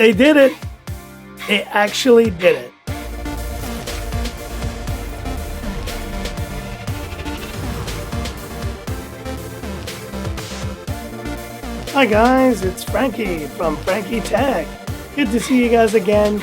They did it. They actually did it. Hi guys, it's Frankie from Frankie Tech. Good to see you guys again.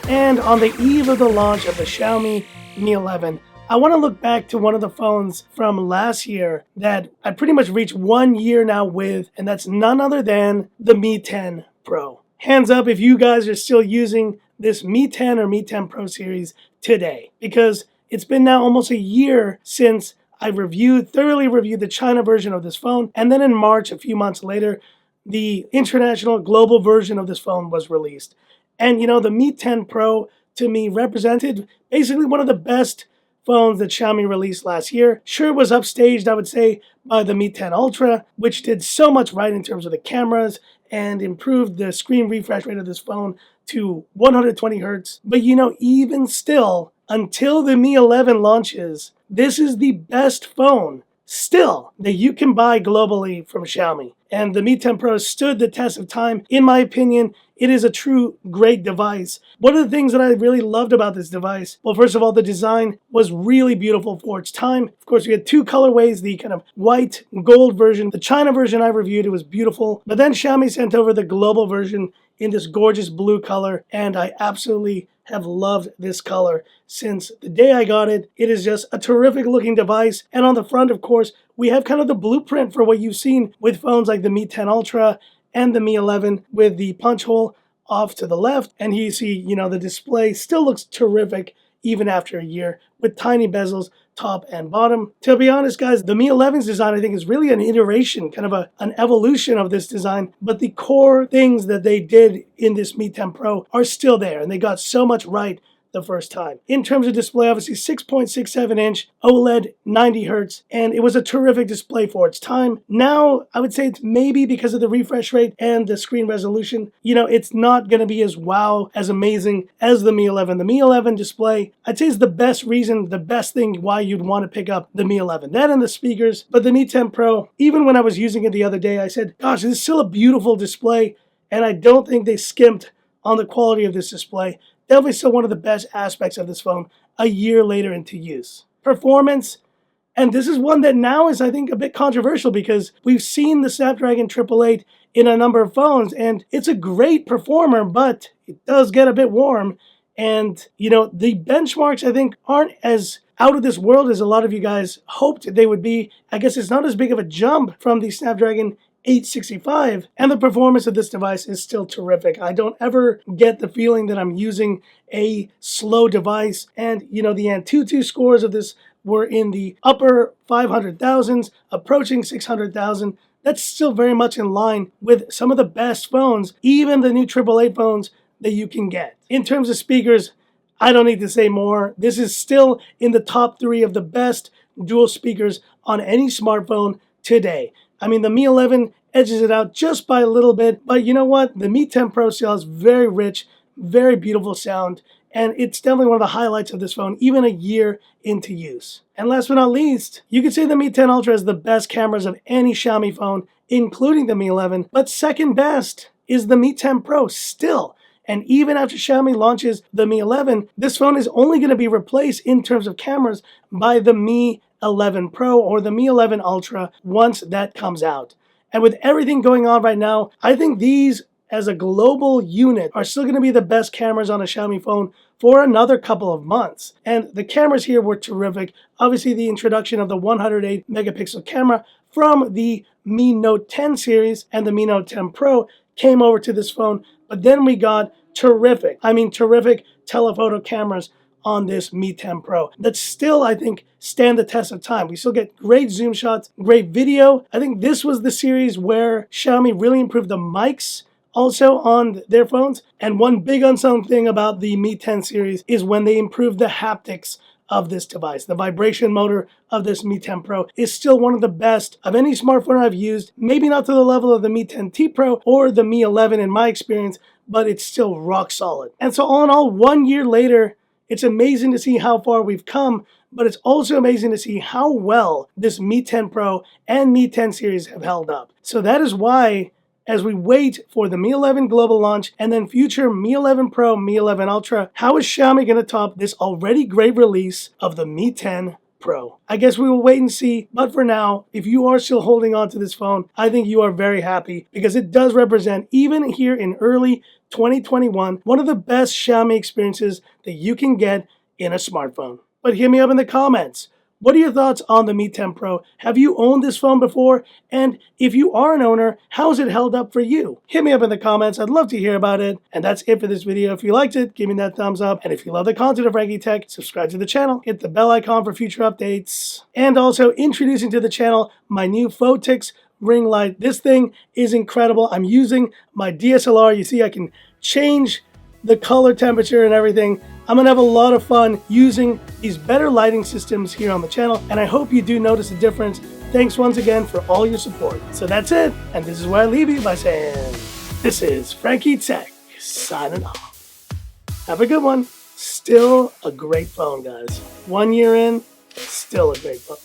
And on the eve of the launch of the Xiaomi Mi 11, I want to look back to one of the phones from last year that I pretty much reached 1 year now with, and that's none other than the Mi 10 Pro. Hands up if you guys are still using this Mi 10 or Mi 10 Pro series today, because it's been now almost a year since I thoroughly reviewed the China version of this phone, and then in March, a few months later, the international global version of this phone was released. And you know, the Mi 10 Pro to me represented basically one of the best phones that Xiaomi released last year. Sure, it was upstaged, I would say, by the Mi 10 Ultra, which did so much right in terms of the cameras and improved the screen refresh rate of this phone to 120 Hz. But you know, even still, until the Mi 11 launches, this is the best phone still that you can buy globally from Xiaomi. And the Mi 10 Pro stood the test of time. In my opinion, it is a true great device. One of the things that I really loved about this device, well, first of all, the design was really beautiful for its time. Of course, we had two colorways, the kind of white gold version. The China version I reviewed, it was beautiful. But then Xiaomi sent over the global version in this gorgeous blue color, and I absolutely have loved this color since the day I got it. It is just a terrific looking device. And on the front, of course, we have kind of the blueprint for what you've seen with phones like the Mi 10 Ultra and the Mi 11 with the punch hole off to the left. And here you see, you know, the display still looks terrific even after a year with tiny bezels top and bottom. To be honest, guys, the Mi 11's design, I think, is really an iteration, kind of an evolution of this design. But the core things that they did in this Mi 10 Pro are still there, and they got so much right the first time. In terms of display, obviously 6.67-inch OLED, 90 Hz, and it was a terrific display for its time. Now, I would say it's maybe because of the refresh rate and the screen resolution, you know, it's not going to be as wow, as amazing as the Mi 11. The Mi 11 display, I'd say, is the best reason, the best thing why you'd want to pick up the Mi 11. That and the speakers, but the Mi 10 Pro, even when I was using it the other day, I said, gosh, this is still a beautiful display, and I don't think they skimped on the quality of this display. Definitely still one of the best aspects of this phone a year later into use. Performance, and this is one that now is, I think, a bit controversial because we've seen the Snapdragon 888 in a number of phones, and it's a great performer, but it does get a bit warm. And, you know, the benchmarks, I think, aren't as out of this world as a lot of you guys hoped they would be. I guess it's not as big of a jump from the Snapdragon 865, and the performance of this device is still terrific. I don't ever get the feeling that I'm using a slow device, and you know, the Antutu scores of this were in the upper 500,000s, approaching 600,000. That's still very much in line with some of the best phones, even the new 888 phones that you can get. In terms of speakers, I don't need to say more. This is still in the top 3 of the best dual speakers on any smartphone today. I mean, the Mi 11 edges it out just by a little bit, but you know what? The Mi 10 Pro still has very rich, very beautiful sound, and it's definitely one of the highlights of this phone, even a year into use. And last but not least, you could say the Mi 10 Ultra has the best cameras of any Xiaomi phone, including the Mi 11, but second best is the Mi 10 Pro still. And even after Xiaomi launches the Mi 11, this phone is only going to be replaced in terms of cameras by the Mi 11 Pro or the Mi 11 Ultra once that comes out. And with everything going on right now, I think these as a global unit are still going to be the best cameras on a Xiaomi phone for another couple of months. And the cameras here were terrific. Obviously, the introduction of the 108 megapixel camera from the Mi Note 10 series and the Mi Note 10 Pro came over to this phone. But then we got terrific telephoto cameras on this Mi 10 Pro that still, I think, stand the test of time. We still get great zoom shots, great video. I think this was the series where Xiaomi really improved the mics also on their phones. And one big unsung thing about the Mi 10 series is when they improved the haptics of this device. The vibration motor of this Mi 10 Pro is still one of the best of any smartphone I've used. Maybe not to the level of the Mi 10T Pro or the Mi 11 in my experience, but it's still rock solid. And so all in all, 1 year later, it's amazing to see how far we've come, but it's also amazing to see how well this Mi 10 Pro and Mi 10 series have held up. So that is why as we wait for the Mi 11 global launch and then future Mi 11 Pro, Mi 11 Ultra. How is Xiaomi going to top this already great release of the Mi 10 Pro? I guess we will wait and see, but for now, if you are still holding on to this phone, I think you are very happy because it does represent, even here in early 2021, one of the best Xiaomi experiences that you can get in a smartphone. But hit me up in the comments. What are your thoughts on the Mi 10 Pro? Have you owned this phone before? And if you are an owner, how has it held up for you? Hit me up in the comments. I'd love to hear about it. And that's it for this video. If you liked it, give me that thumbs up. And if you love the content of Frankie Tech, subscribe to the channel. Hit the bell icon for future updates. And also introducing to the channel my new Photix ring light. This thing is incredible. I'm using my DSLR. You see I can change the color temperature and everything. I'm gonna have a lot of fun using these better lighting systems here on the channel, and I hope you do notice a difference. Thanks once again for all your support. So that's it, and this is where I leave you by saying, this is Frankie Tech signing off. Have a good one. Still a great phone, guys. 1 year in, still a great phone.